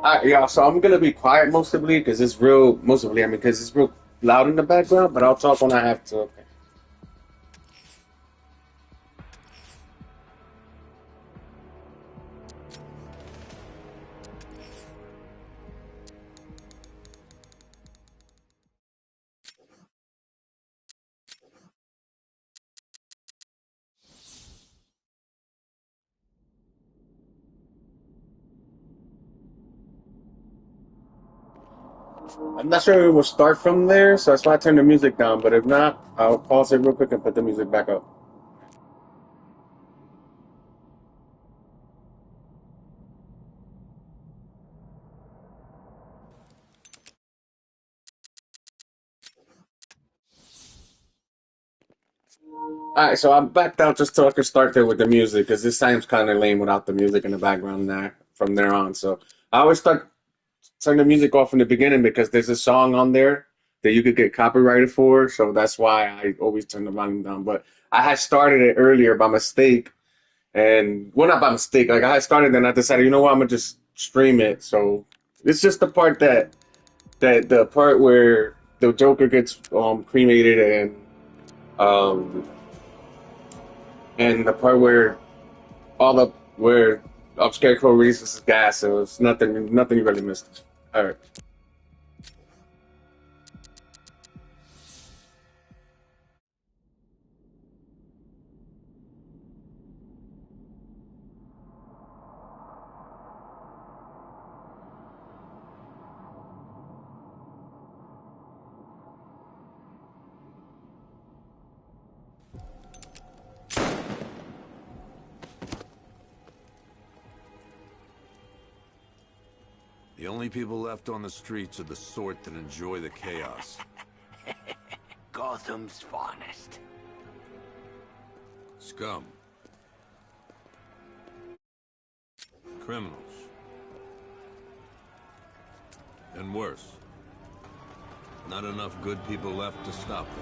Yeah, so I'm gonna be quiet mostly because it's real. Mostly, I mean, because it's real loud in the background. But I'll talk when I have to. Okay. I'm not sure it will start from there, so that's why I turned the music down. But if not, I'll pause it real quick and put the music back up. All right, so I'm backed out just so I can start there with the music because this sounds kind of lame without the music in the background there from there on. So I always turn the music off in the beginning because there's a song on there that you could get copyrighted for. So that's why I always turn the volume down. But I had started it earlier by mistake, and well, not by mistake. Like I had started, and I decided, you know what, I'm gonna just stream it. So it's just the part that the part where the Joker gets cremated um and the part where all the where Scarecrow releases his gas. So it's nothing you really missed. All right. The only people left on the streets are the sort that enjoy the chaos. Gotham's finest. Scum. Criminals. And worse. Not enough good people left to stop them.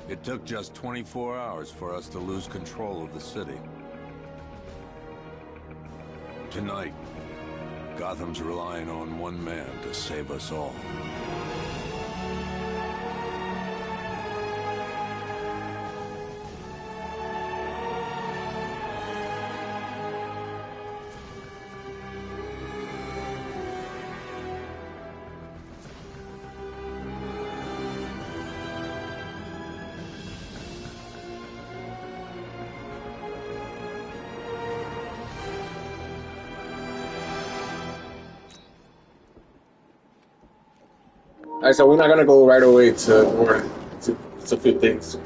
It took just 24 hours for us to lose control of the city. Tonight, Gotham's relying on one man to save us all. All right, so we're not gonna go right away to a few things.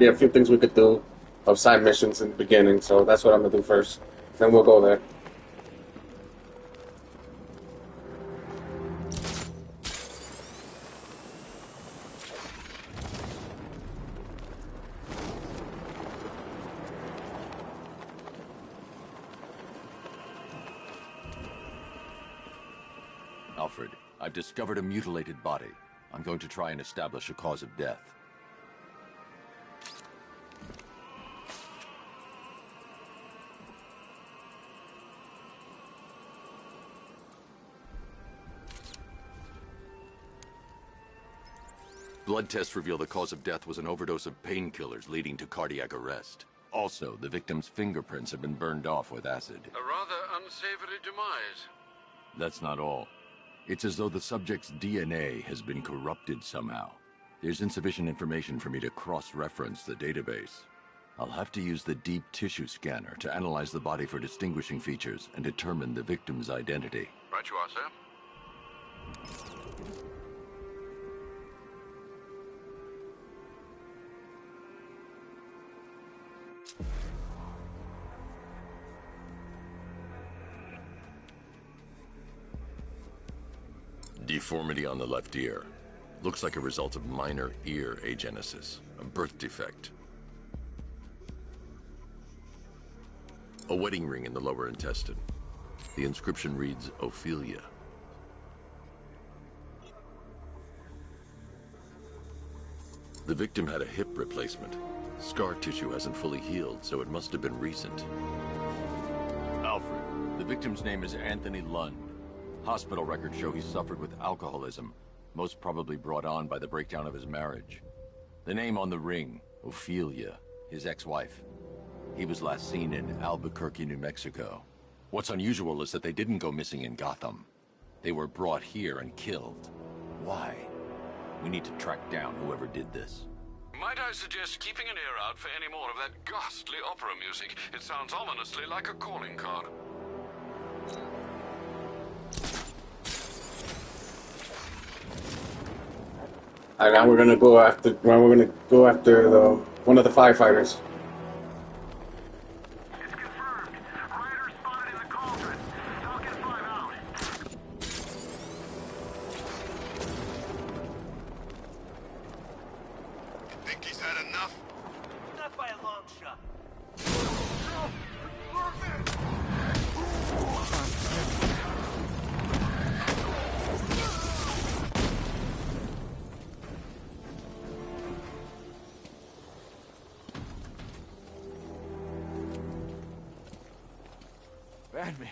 Yeah, a few things we could do of side missions in the beginning. So that's what I'm gonna do first. Then we'll go there. Alfred, I've discovered a mutilated body. I'm going to try and establish a cause of death. Blood tests reveal the cause of death was an overdose of painkillers leading to cardiac arrest. Also, the victim's fingerprints have been burned off with acid. A rather unsavory demise. That's not all. It's as though the subject's DNA has been corrupted somehow. There's insufficient information for me to cross-reference the database. I'll have to use the deep tissue scanner to analyze the body for distinguishing features and determine the victim's identity. Right you are, sir. Deformity on the left ear. Looks like a result of minor ear agenesis, a birth defect. A wedding ring in the lower intestine. The inscription reads, Ophelia. The victim had a hip replacement. Scar tissue hasn't fully healed, so it must have been recent. Alfred, the victim's name is Anthony Lund. Hospital records show he suffered with alcoholism, most probably brought on by the breakdown of his marriage. The name on the ring, Ophelia, his ex-wife. He was last seen in Albuquerque, New Mexico. What's unusual is that they didn't go missing in Gotham. They were brought here and killed. Why? We need to track down whoever did this. Might I suggest keeping an ear out for any more of that ghastly opera music? It sounds ominously like a calling card. And now we're gonna go after. Well, we're gonna go after one of the firefighters. It's confirmed. Rider spotted in the cauldron. Falcon 5 out. Think he's had enough? Not by a long shot. Batman.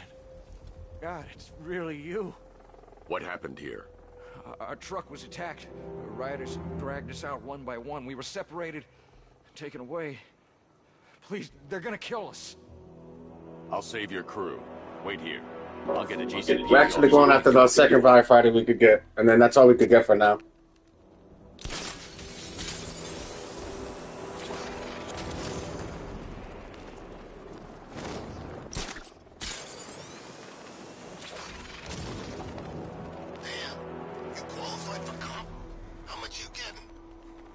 God, it's really you. What happened here? Our truck was attacked. The rioters dragged us out one by one. We were separated, taken away. Please, they're gonna kill us. I'll save your crew. Wait here. I'll get a GCP. We're actually going after the second firefighter we could get, and then that's all we could get for now. Damn. You qualified for comp? How much you getting?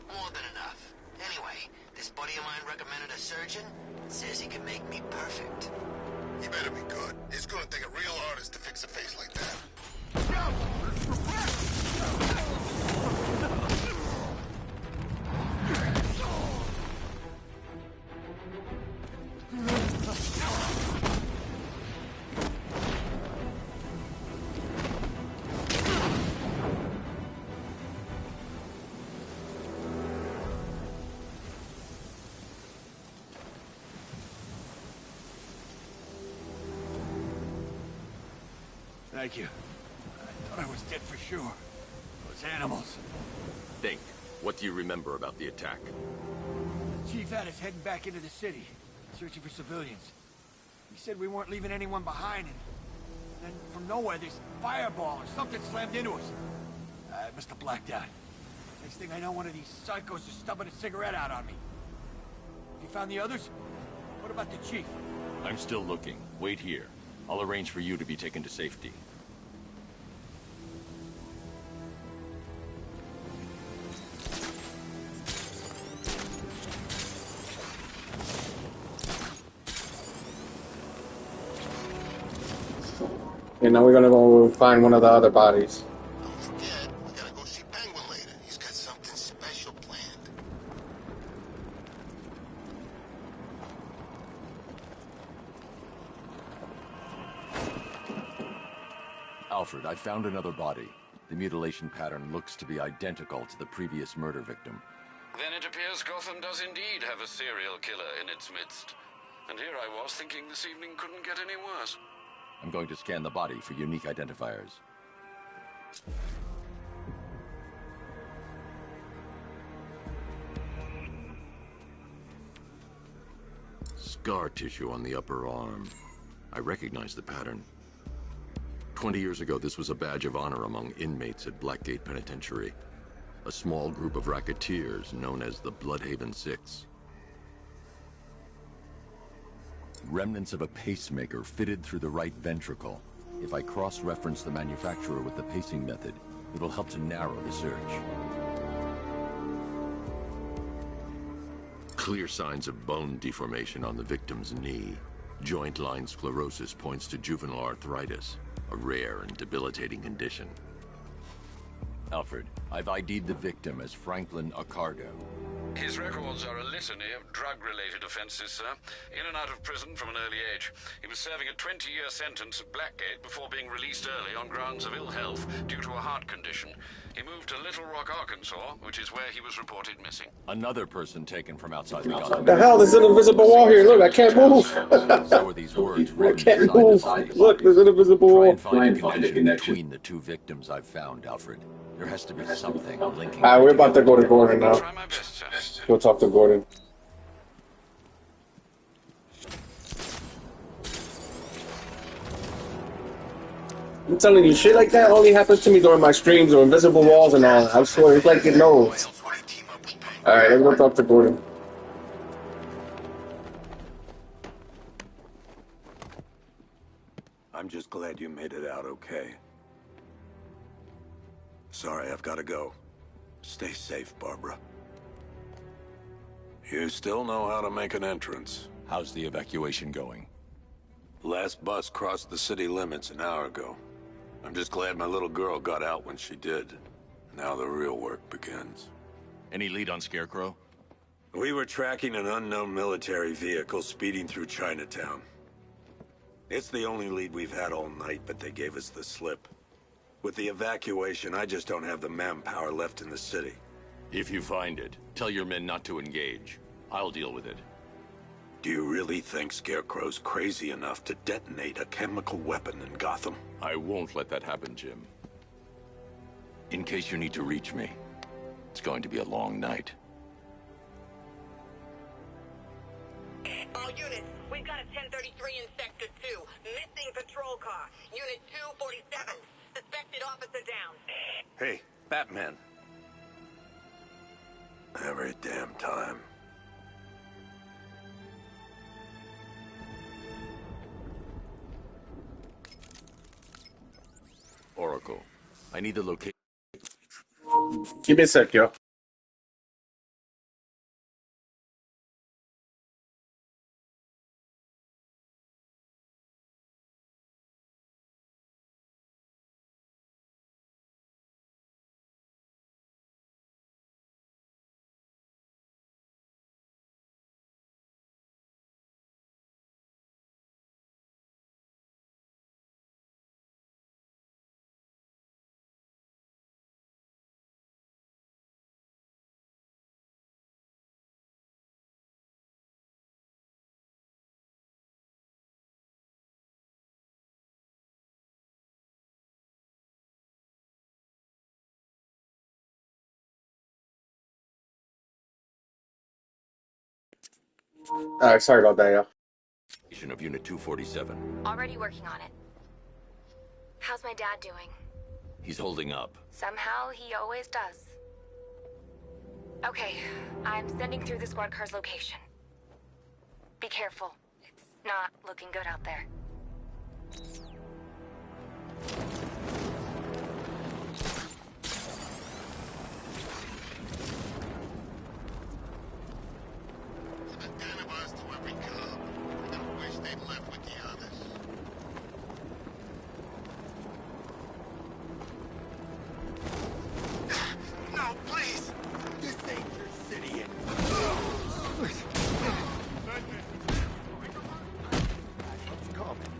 More than enough. Anyway, this buddy of mine recommended a surgeon. Says he can make me perfect. You better be good. It's gonna take a real artist to fix a face like that. Thank you. I thought I was dead for sure. Those animals. Think. What do you remember about the attack? The chief had us heading back into the city, searching for civilians. He said we weren't leaving anyone behind, and then from nowhere, this fireball or something slammed into us. I must have blacked out. Next thing I know, one of these psychos is stubbing a cigarette out on me. You found the others? What about the chief? I'm still looking. Wait here. I'll arrange for you to be taken to safety. And now we're gonna go find one of the other bodies. Don't forget, we gotta go see Penguin later. He's got something special planned. Alfred, I found another body. The mutilation pattern looks to be identical to the previous murder victim. Then it appears Gotham does indeed have a serial killer in its midst. And here I was thinking this evening couldn't get any worse. I'm going to scan the body for unique identifiers. Scar tissue on the upper arm. I recognize the pattern. 20 years ago, this was a badge of honor among inmates at Blackgate Penitentiary. A small group of racketeers known as the Bloodhaven Six. Remnants of a pacemaker fitted through the right ventricle. If I cross-reference the manufacturer with the pacing method, it will help to narrow the search. Clear signs of bone deformation on the victim's knee. Joint line sclerosis points to juvenile arthritis, a rare and debilitating condition. Alfred, I've ID'd the victim as Franklin Accardo. His records are a litany of drug-related offenses, sir. In and out of prison from an early age. He was serving a 20-year sentence at Blackgate before being released early on grounds of ill health due to a heart condition. He moved to Little Rock, Arkansas, which is where he was reported missing. Another person taken from outside the Gotham. The hell? There's an invisible wall here. Look, I can't move. So are these words I written can't beside the move. bodies. Look, there's an invisible Try wall. and find a connection between the two victims I've found, Alfred. There has to be something linking. Alright, we're about to go to Gordon now. Try my best, sir. Go talk to Gordon. I'm telling you, shit like that only happens to me during my streams or invisible walls and all. I swear, it's like it knows. Alright, let's go talk to Gordon. I'm just glad you made it out okay. Sorry, I've got to go. Stay safe, Barbara. You still know how to make an entrance. How's the evacuation going? Last bus crossed the city limits an hour ago. I'm just glad my little girl got out when she did. Now the real work begins. Any lead on Scarecrow? We were tracking an unknown military vehicle speeding through Chinatown. It's the only lead we've had all night, but they gave us the slip. With the evacuation, I just don't have the manpower left in the city. If you find it, tell your men not to engage. I'll deal with it. Do you really think Scarecrow's crazy enough to detonate a chemical weapon in Gotham? I won't let that happen, Jim. In case you need to reach me, it's going to be a long night. All units, we've got a 1033 in Sector 2. Missing patrol car. Unit 247. Suspected officer down. Hey, Batman. Every damn time. Oracle, I need the location. Give me a sec, yo. Alright, sorry about that, yo. Of Unit 247. Already working on it. How's my dad doing? He's holding up. Somehow he always does. Okay, I'm sending through the squad car's location. Be careful. It's not looking good out there. Danibus to every cub. I never wish they'd left with the others. No, please! This ain't your city. What's coming?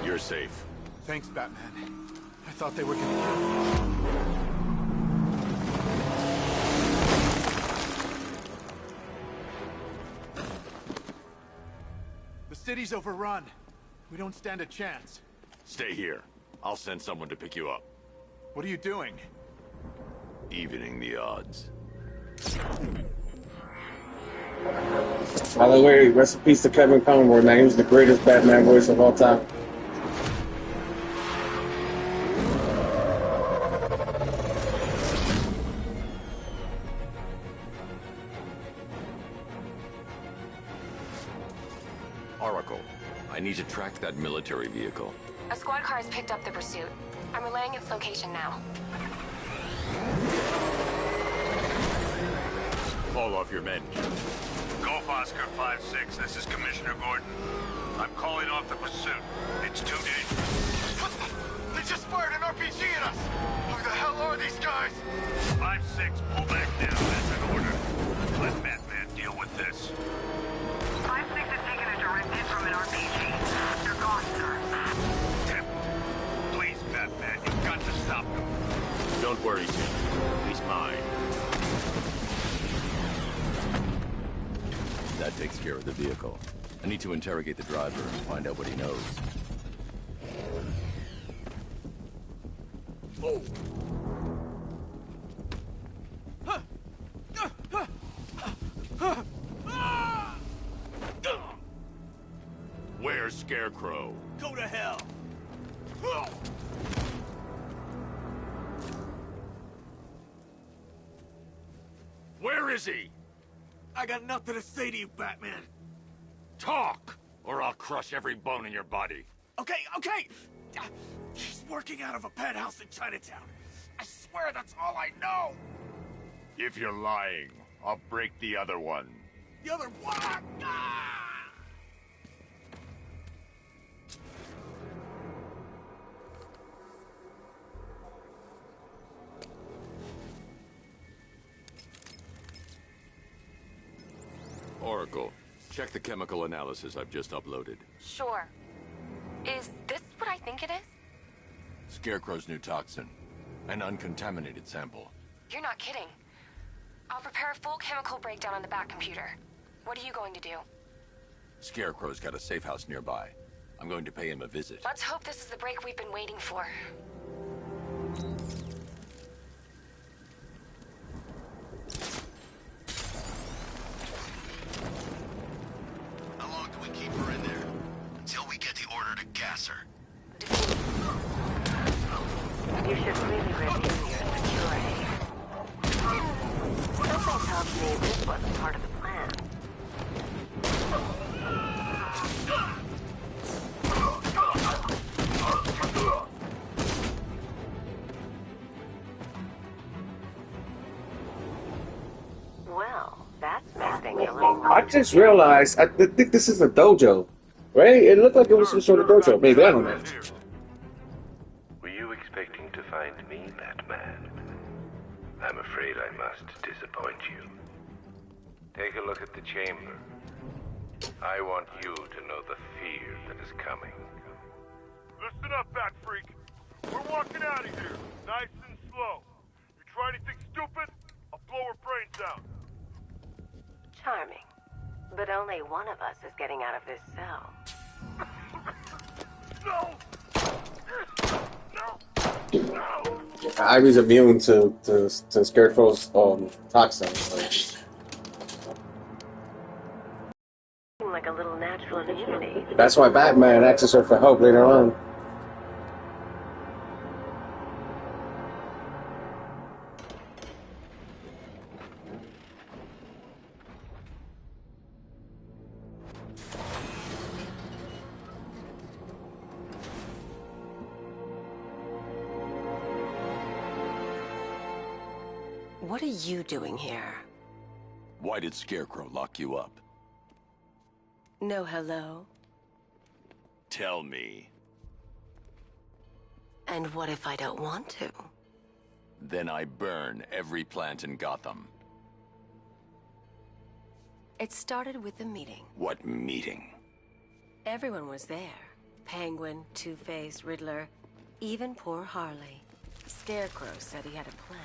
You're safe. Thanks, Batman. I thought they were gonna kill me. The city's overrun. We don't stand a chance. Stay here. I'll send someone to pick you up. What are you doing? Evening the odds. By the way, rest in peace to Kevin Conroy, man. He was the greatest Batman voice of all time. Oracle, I need to track that military vehicle. A squad car has picked up the pursuit. I'm relaying its location now. Call off your men. Golf Oscar 5-6, this is Commissioner Gordon. I'm calling off the pursuit. It's too dangerous. What the? They just fired an RPG at us! Who the hell are these guys? 5-6, pull back down. That's an order. Let Batman deal with this. 5-6 is taking a direct hit from an RPG. They're gone, sir. Tim, please, Batman, you've got to stop them. Don't worry, Tim. He's mine. That takes care of the vehicle. I need to interrogate the driver and find out what he knows. Where's Scarecrow? Go to hell! Where is he? I got nothing to say to you, Batman. Talk, or I'll crush every bone in your body. Okay, okay! He's working out of a penthouse in Chinatown. I swear that's all I know! If you're lying, I'll break the other one. The other one! Ah! Oracle, check the chemical analysis I've just uploaded. Sure. Is this what I think it is? Scarecrow's new toxin. An uncontaminated sample. You're not kidding. I'll prepare a full chemical breakdown on the back computer. What are you going to do? Scarecrow's got a safe house nearby. I'm going to pay him a visit. Let's hope this is the break we've been waiting for. How long do we keep her in there? Until we get the order to gas her. You should really review your security. Something tells me this wasn't part of the plan. Well, that's messing a little. I just realized, I think this is a dojo, right? It looked like it was some sort of dojo. Maybe, I don't know. Were you expecting to find me, Batman? I'm afraid I must disappoint you. Take a look at the chamber. I want you to know the fear that is coming. Listen up, Bat Freak. We're walking out of here, nice and slow. You try anything stupid, I'll blow her brains out. Charming. But only one of us is getting out of this cell. No! No! No! Ivy's immune to Scarecrow's toxin. Like a little natural immunity. That's why Batman asks her for help later on. What are you doing here? Why did Scarecrow lock you up? No hello? Tell me. And what if I don't want to? Then I burn every plant in Gotham. It started with a meeting. What meeting? Everyone was there. Penguin, Two-Face, Riddler, even poor Harley. Scarecrow said he had a plan.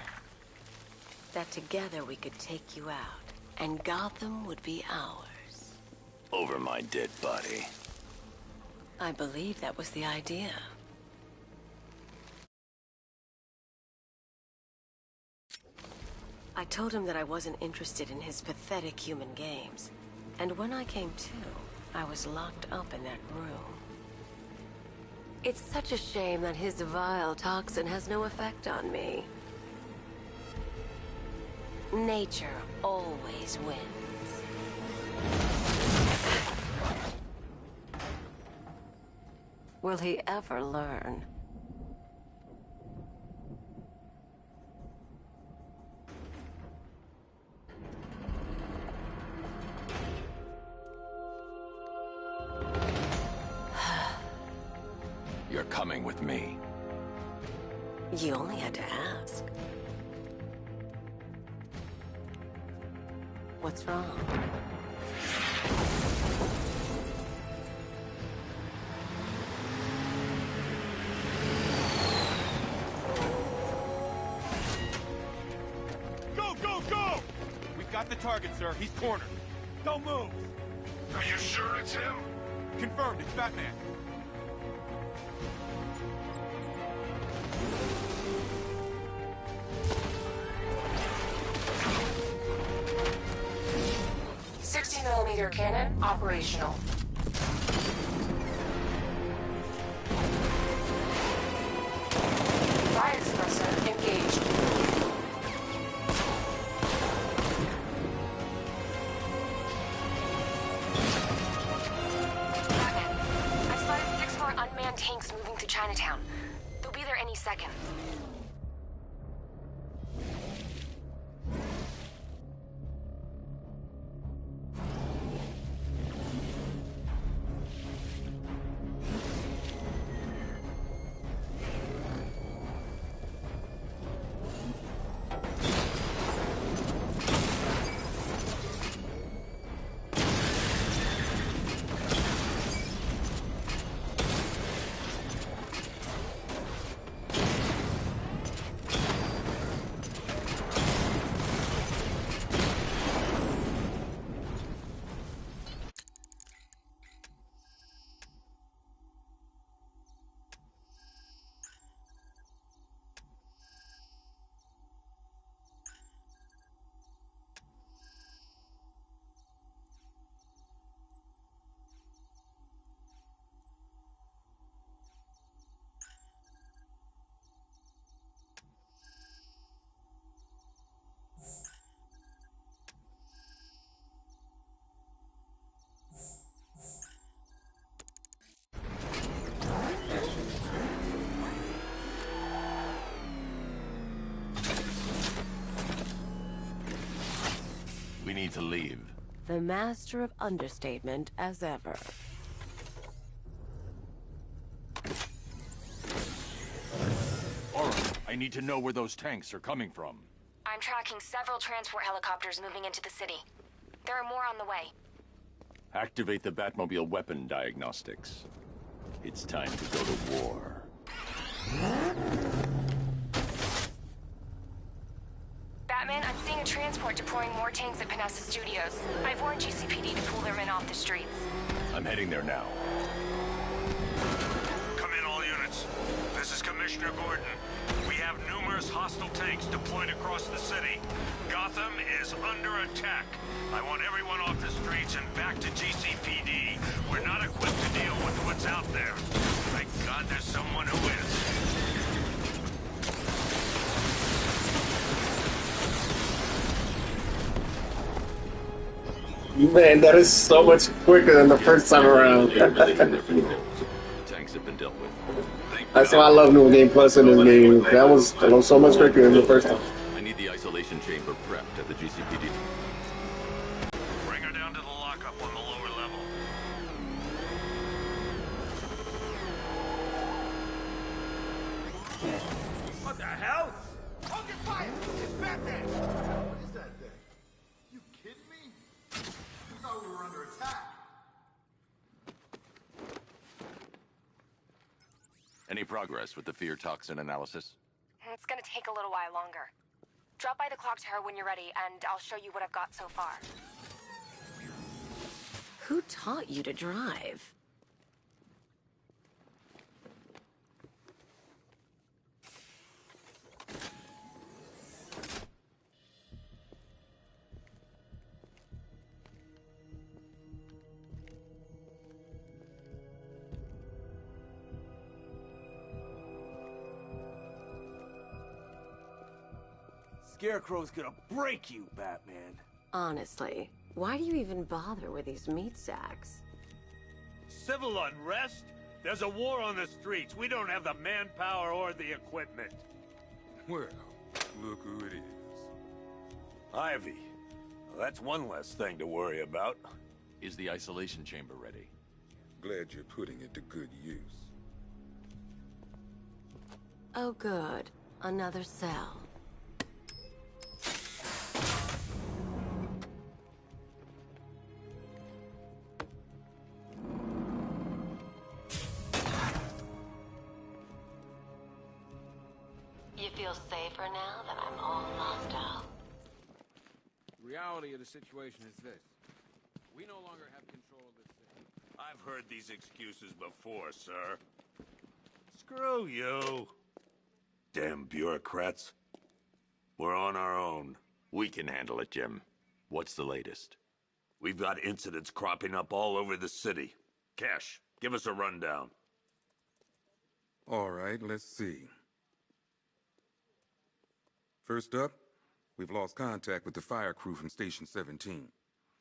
That together we could take you out, and Gotham would be ours. Over my dead body. I believe that was the idea. I told him that I wasn't interested in his pathetic human games. And when I came to, I was locked up in that room. It's such a shame that his vile toxin has no effect on me. Nature always wins. Will he ever learn? coming with me. You only had to ask. What's wrong? Go, go, go! We got the target, sir. He's cornered. Don't move. Are you sure it's him? Confirmed. It's Batman. .60mm cannon operational. Riot suppressor engaged. Batman, I've spotted 6 more unmanned tanks moving through Chinatown. They'll be there any second. We need to leave. The master of understatement as ever. Alright, I need to know where those tanks are coming from. I'm tracking several transport helicopters moving into the city. There are more on the way. Activate the Batmobile weapon diagnostics. It's time to go to war. Batman, I'm seeing a transport deploying more tanks at Panessa Studios. I've warned GCPD to pull their men off the streets. I'm heading there now. Come in, all units. This is Commissioner Gordon. We have numerous hostile tanks deployed across the city. Gotham is under attack. I want everyone off the streets and back to GCPD. We're not equipped to deal with what's out there. Thank God there's someone who is. Man, that is so much quicker than the first time around. Tanks have been dealt with. That's why I love New Game Plus in this game. That was so much quicker than the first time. I need the isolation chamber prepped at the GCPD. Bring her down to the lockup on the lower level. What the hell? Hold your fire! It's Batman! What is that thing? You kidding me? I thought we were under attack. Any progress with the fear toxin analysis? It's gonna take a little while longer. Drop by the clock tower when you're ready, and I'll show you what I've got so far. Who taught you to drive? Scarecrow's gonna break you, Batman. Honestly, why do you even bother with these meat sacks? Civil unrest? There's a war on the streets. We don't have the manpower or the equipment. Well, look who it is. Ivy. Well, that's one less thing to worry about. Is the isolation chamber ready? Glad you're putting it to good use. Oh, good. Another cell. You feel safer now that I'm all lost out? The reality of the situation is this. We no longer have control of this city. I've heard these excuses before, sir. Screw you. Damn bureaucrats. We're on our own. We can handle it, Jim. What's the latest? We've got incidents cropping up all over the city. Cash, give us a rundown. All right, let's see. First up, we've lost contact with the fire crew from Station 17.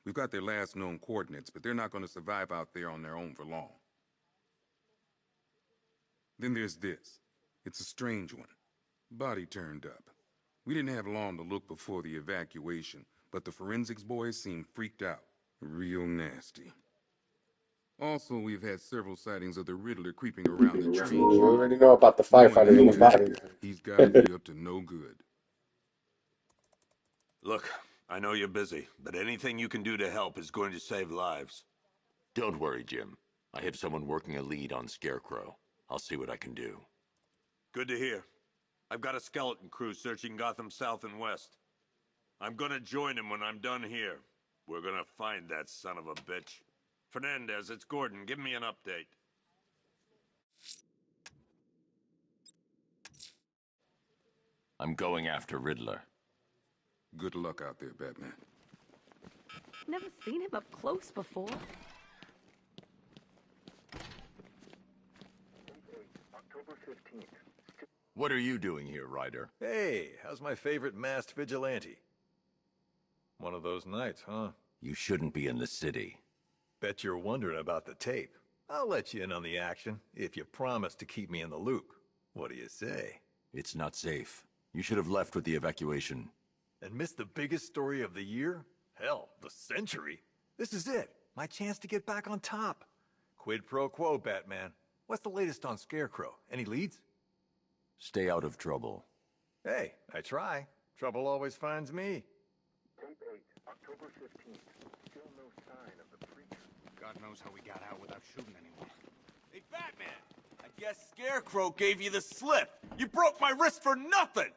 We've got their last known coordinates, but they're not going to survive out there on their own for long. Then there's this. It's a strange one. Body turned up. We didn't have long to look before the evacuation, but the forensics boys seemed freaked out. Real nasty. Also, we've had several sightings of the Riddler creeping around the tree. We already know about the firefighter in the body. He's got to be up to no good. Look, I know you're busy, but anything you can do to help is going to save lives. Don't worry, Jim. I have someone working a lead on Scarecrow. I'll see what I can do. Good to hear. I've got a skeleton crew searching Gotham South and West. I'm gonna join him when I'm done here. We're gonna find that son of a bitch. Fernandez, it's Gordon. Give me an update. I'm going after Riddler. Good luck out there, Batman. Never seen him up close before. October 15th. What are you doing here, Ryder? Hey, how's my favorite masked vigilante? One of those nights, huh? You shouldn't be in the city. Bet you're wondering about the tape. I'll let you in on the action if you promise to keep me in the loop. What do you say? It's not safe. You should have left with the evacuation. And missed the biggest story of the year? Hell, the century. This is it. My chance to get back on top. Quid pro quo, Batman. What's the latest on Scarecrow? Any leads? Stay out of trouble. Hey, I try. Trouble always finds me. Tape 8, October 15th. Still no sign of the preacher. God knows how we got out without shooting anyone. Hey, Batman! I guess Scarecrow gave you the slip. You broke my wrist for nothing!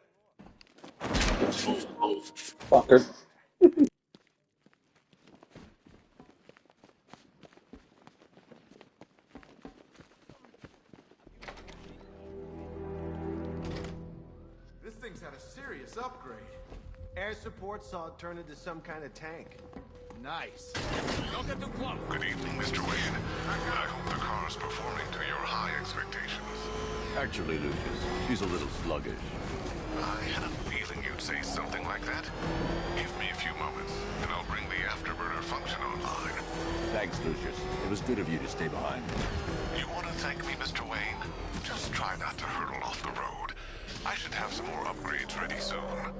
Fucker. This thing's had a serious upgrade. Air support saw it turn into some kind of tank. Nice. Don't get too close. Good evening, Mr. Wayne. I hope the car's performing to your high expectations. Actually, Lucas, she's a little sluggish. I had a feeling you'd say something like that. Give me a few moments, and I'll bring the afterburner function online. Thanks, Lucius. It was good of you to stay behind. You want to thank me, Mr. Wayne? Just try not to hurtle off the road. I should have some more upgrades ready soon.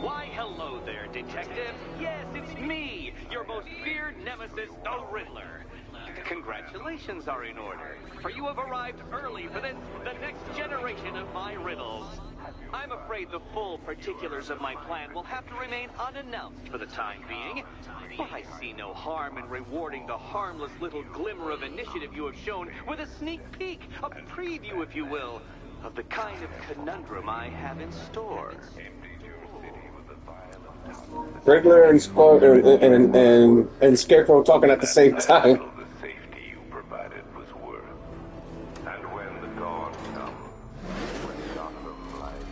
Why, hello there, Detective. Yes, it's me, your most feared nemesis, the Riddler. Congratulations are in order, for you have arrived early for this, the next generation of my riddles. I'm afraid the full particulars of my plan will have to remain unannounced for the time being, but I see no harm in rewarding the harmless little glimmer of initiative you have shown with a sneak peek, a preview, if you will, of the kind of conundrum I have in store. Riddler and Scarecrow talking at the same time. The safety you provided was worth. And when the dawn comes, when Gotham lies.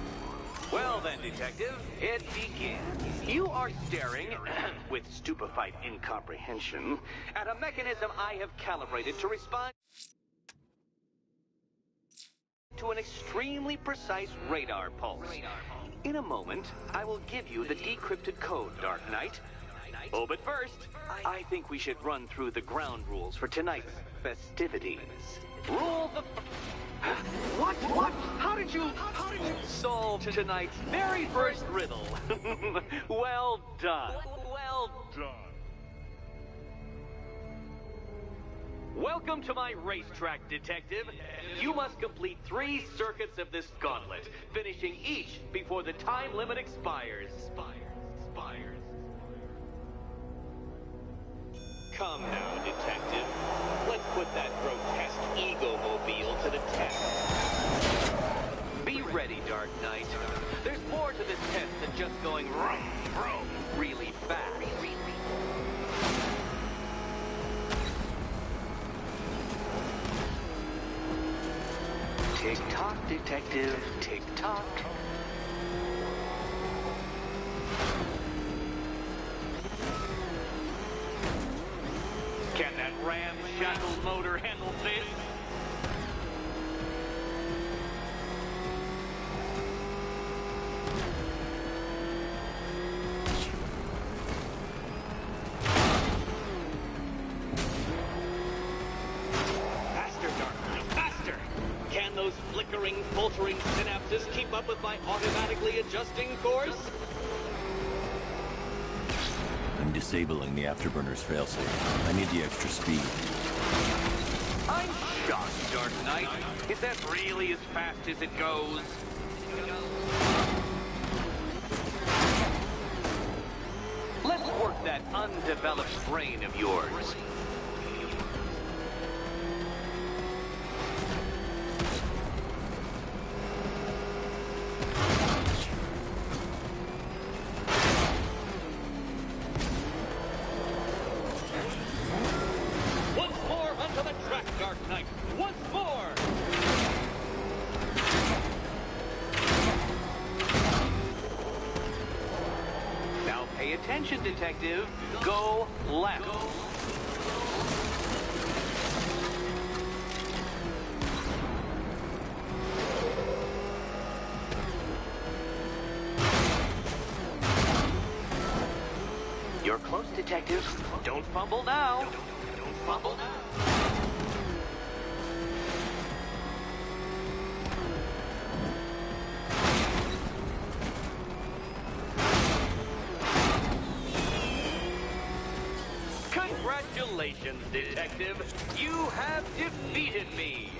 Well then, Detective, it begins. You are staring, with stupefied incomprehension, at a mechanism I have calibrated to respond to an extremely precise radar pulse. In a moment, I will give you the decrypted code, Dark Knight. Oh, but first, I think we should run through the ground rules for tonight's festivities. Rule the... What? How did you solve tonight's very first riddle? Well done. Well done. Welcome to my racetrack, Detective. You must complete 3 circuits of this gauntlet, finishing each before the time limit expires. Come now, Detective. Let's put that grotesque ego-mobile to the test. Be ready, Dark Knight. There's more to this test than just going vroom, vroom, really fast. Tick-tock, Detective. Tick-tock. Can that ramshackle motor handle this? Faster, Dark Knight, faster! Can those flickering, faltering synapses keep up with my automatically adjusting course? I'm disabling the afterburner's failsafe. I need the extra speed. I'm shocked, Dark Knight. Is that really as fast as it goes? Let's work that undeveloped brain of yours. Once more onto the track, Dark Knight. Once more! Now pay attention, Detective. Go left. You're close, Detective. Don't fumble now. Don't fumble now. Congratulations, Detective. You have defeated me.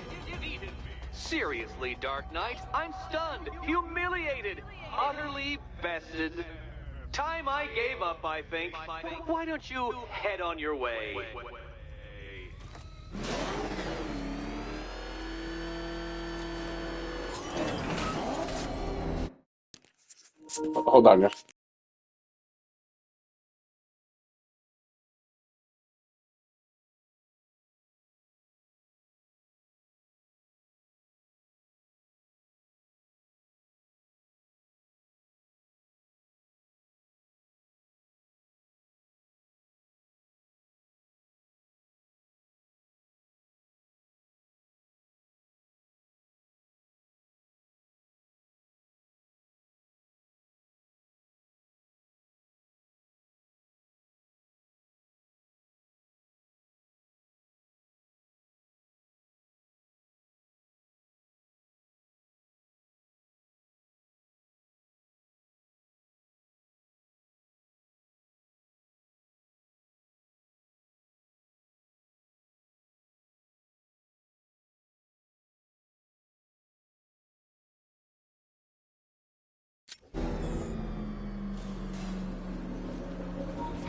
Seriously, Dark Knight, I'm stunned, humiliated, utterly bested. Time I gave up, I think. Why don't you head on your way? Hold on, yeah.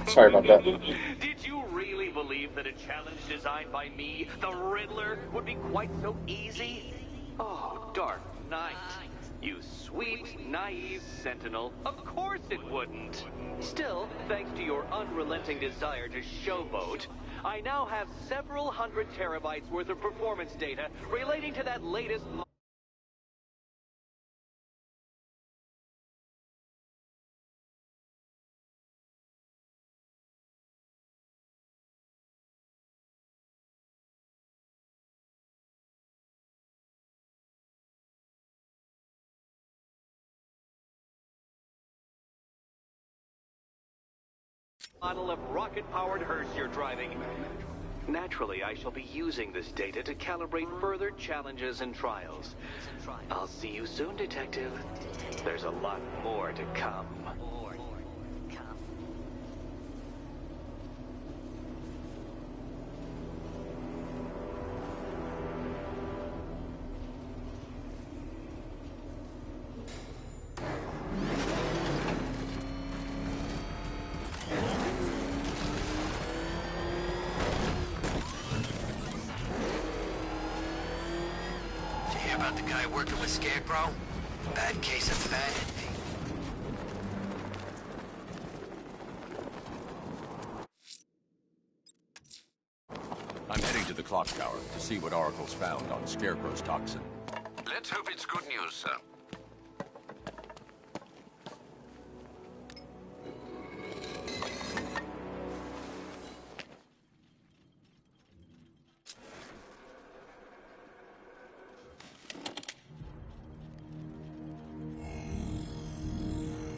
Sorry about that. Did you really believe that a challenge designed by me, the Riddler, would be quite so easy? Oh, Dark Knight. You sweet, naive sentinel. Of course it wouldn't. Still, thanks to your unrelenting desire to showboat, I now have several hundred terabytes worth of performance data relating to that latest... model of rocket-powered hearse you're driving. Naturally, I shall be using this data to calibrate further challenges and trials. I'll see you soon, Detective. There's a lot more to come. guy working with Scarecrow? Bad case of fat envy. I'm heading to the clock tower to see what Oracle's found on Scarecrow's toxin. Let's hope it's good news, sir.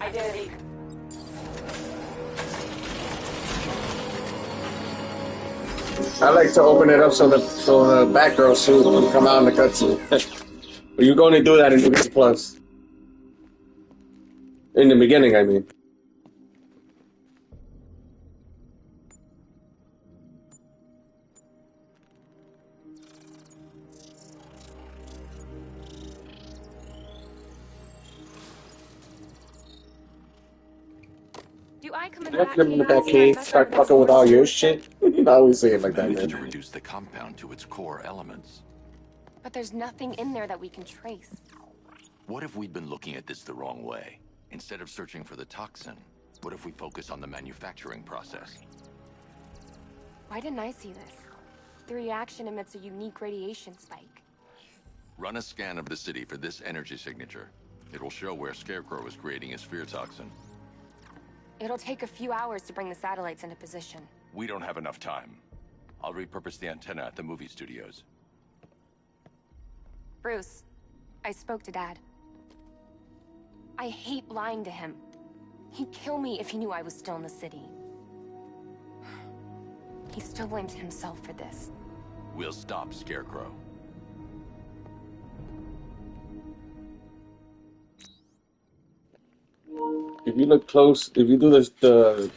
Identity. I like to open it up so the Batgirl suit can come out in the cutscene. But you can only do that in Disney Plus. In the beginning, I mean. Do I come in Let's get in the back cave, start fucking with all your shit. I always say it like that, Managed to man. reduce the compound to its core elements. But there's nothing in there that we can trace. What if we'd been looking at this the wrong way? Instead of searching for the toxin, what if we focus on the manufacturing process? Why didn't I see this? The reaction emits a unique radiation spike. Run a scan of the city for this energy signature. It will show where Scarecrow is creating his fear toxin. It'll take a few hours to bring the satellites into position. We don't have enough time. I'll repurpose the antenna at the movie studios. Bruce, I spoke to Dad. I hate lying to him. He'd kill me if he knew I was still in the city. He still blames himself for this. We'll stop Scarecrow. If you look close, if you do this, the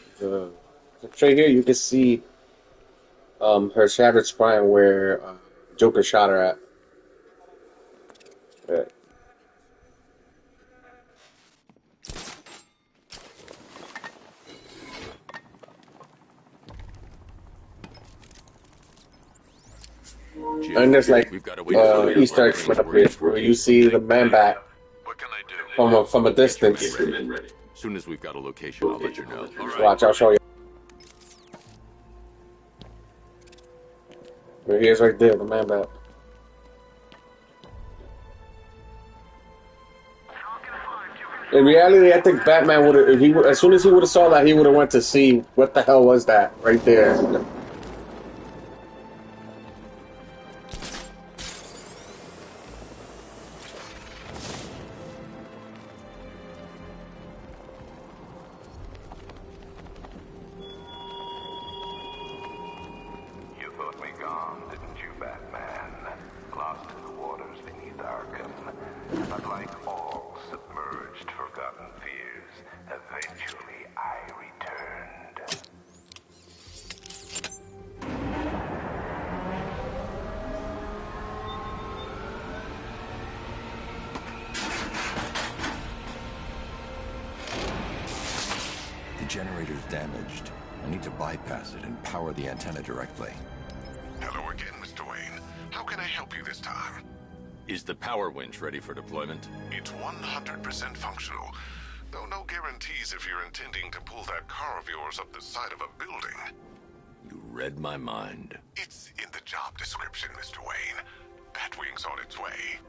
tray here, you can see her shattered spine where Joker shot her at. Yeah. And there's like Easter eggs right up here where you see the Man-Bat from a distance. As soon as we've got a location, I'll let you know. Watch, I'll show you. There he is right there, the Man-Bat. In reality, I think Batman would have, if he as soon as he would have saw that, he would have went to see what the hell was that right there. You thought me gone, didn't you, Batman? Lost in the waters beneath Arkham. But like all submerged, forgotten fears, eventually I returned. The generator's damaged. I need to bypass it and power the antenna directly. Hello again, Mr. Wayne. How can I help you this time? Is the power winch ready for deployment? It's 100% functional. Though no guarantees if you're intending to pull that car of yours up the side of a building. You read my mind. It's in the job description, Mr. Wayne. Batwing's on its way.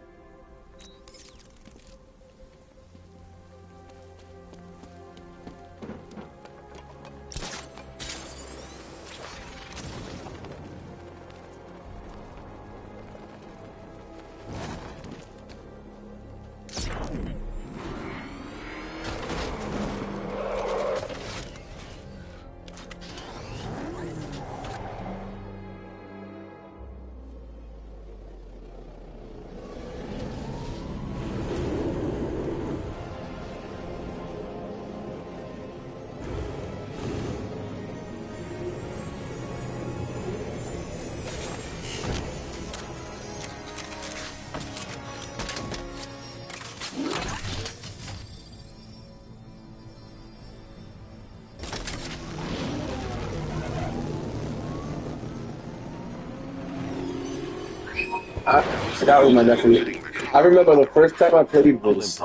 I forgot with my nephew. Getting the car I remember the first time I played this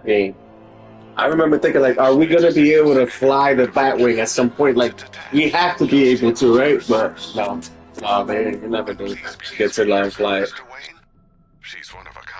game. I remember thinking, like, are we gonna be able to fly the Batwing at some point? Like, we have to be able to, right? But no, man, you never do get to learn fly it. She's one of a kind.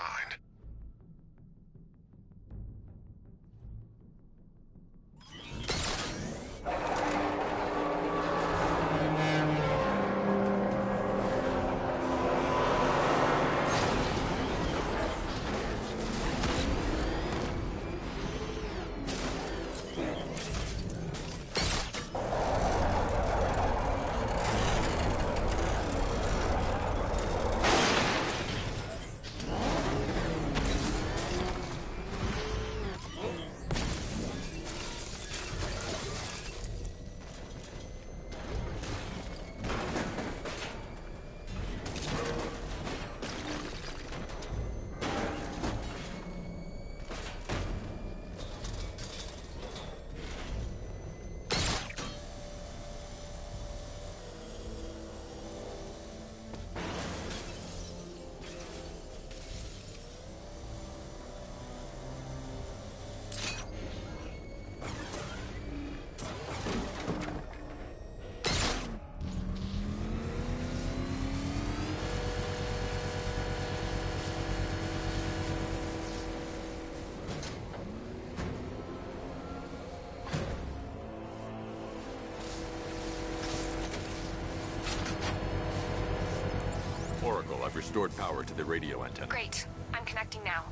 Oracle, I've restored power to the radio antenna. Great. I'm connecting now.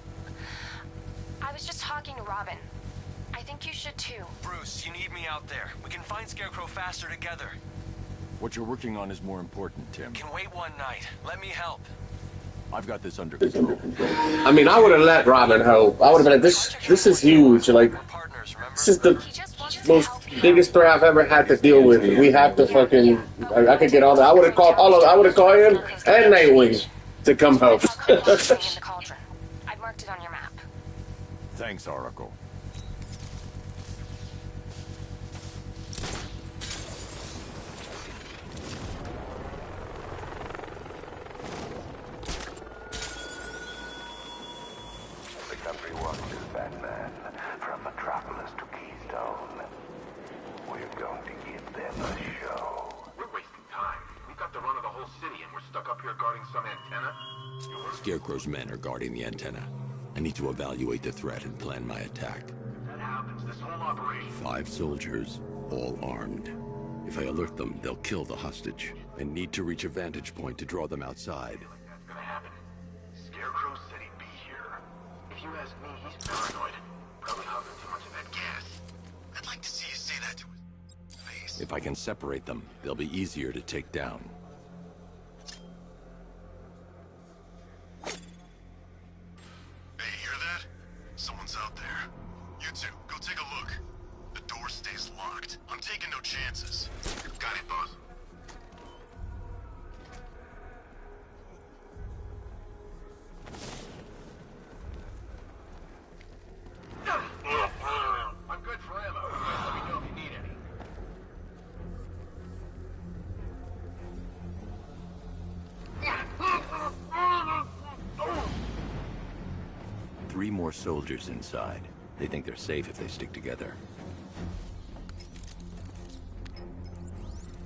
I was just talking to Robin. I think you should too. Bruce, you need me out there. We can find Scarecrow faster together. What you're working on is more important, Tim. Can wait one night. Let me help. I've got this under control. I mean, I would have let Robin help. I would have been like, this is huge. Like, this is the most biggest threat I've ever had to deal with. We have to fucking. I could get all that. I would have called all of. I would have called him and Nightwing to come help. I've marked it on your map. Thanks, Oracle. The country watches, Batman, from Metropolis to Keystone. We're going to give them a show. We're wasting time. We've got the run of the whole city, and we're stuck up here guarding some antenna. Scarecrow's men are guarding the antenna. I need to evaluate the threat and plan my attack. If that happens, this whole operation... 5 soldiers, all armed. If I alert them, they'll kill the hostage. I need to reach a vantage point to draw them outside. That's gonna happen. Scarecrow said he'd be here. If you ask me, he's paranoid. Probably huffing too much of that gas. I'd like to see you say that to his face. If I can separate them, they'll be easier to take down. Hey, hear that? Someone's out there. You two, go take a look. The door stays locked. I'm taking no chances. Got it, boss. I'm good for ammo. Let me know if you need any. 3 more soldiers inside. They think they're safe if they stick together.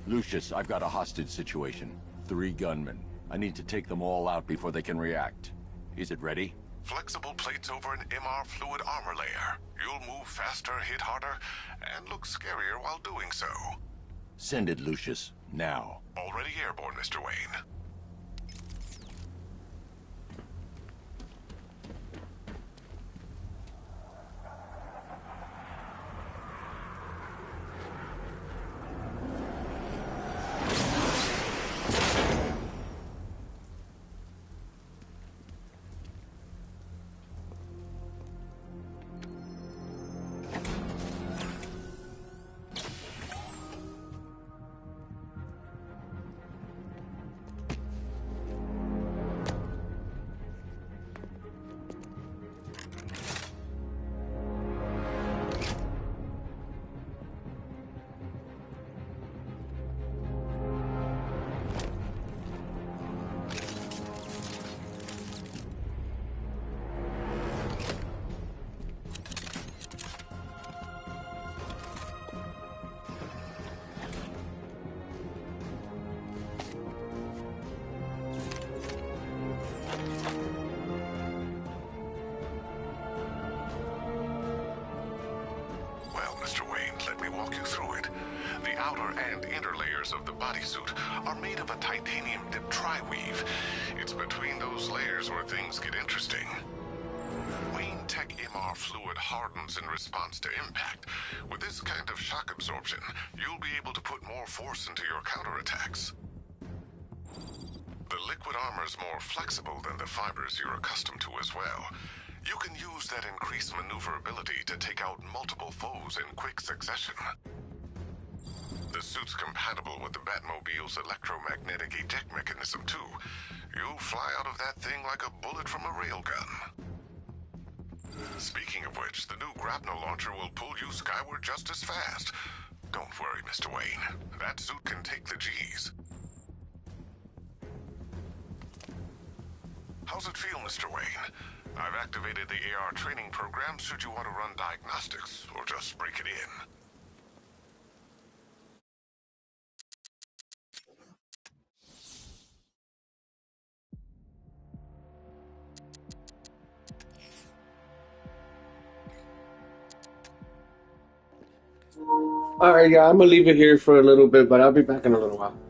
Lucius, I've got a hostage situation. 3 gunmen. I need to take them all out before they can react. Is it ready? Flexible plates over an MR fluid armor layer. You'll move faster, hit harder, and look scarier while doing so. Send it, Lucius. Now. Already airborne, Mr. Wayne. walk you through it. The outer and inner layers of the bodysuit are made of a titanium-dipped tri-weave. It's between those layers where things get interesting. Wayne Tech MR fluid hardens in response to impact. With this kind of shock absorption, you'll be able to put more force into your counterattacks. The liquid armor's more flexible than the fibers you're accustomed to as well. You can use that increased maneuverability to take out multiple foes in quick succession. The suit's compatible with the Batmobile's electromagnetic eject mechanism too. You'll fly out of that thing like a bullet from a railgun. Speaking of which, the new grapnel launcher will pull you skyward just as fast. Don't worry, Mr. Wayne. That suit can take the G's. How's it feel, Mr. Wayne? I've activated the AR training program should you want to run diagnostics, or just break it in. All right, yeah, I'm gonna leave it here for a little bit, but I'll be back in a little while.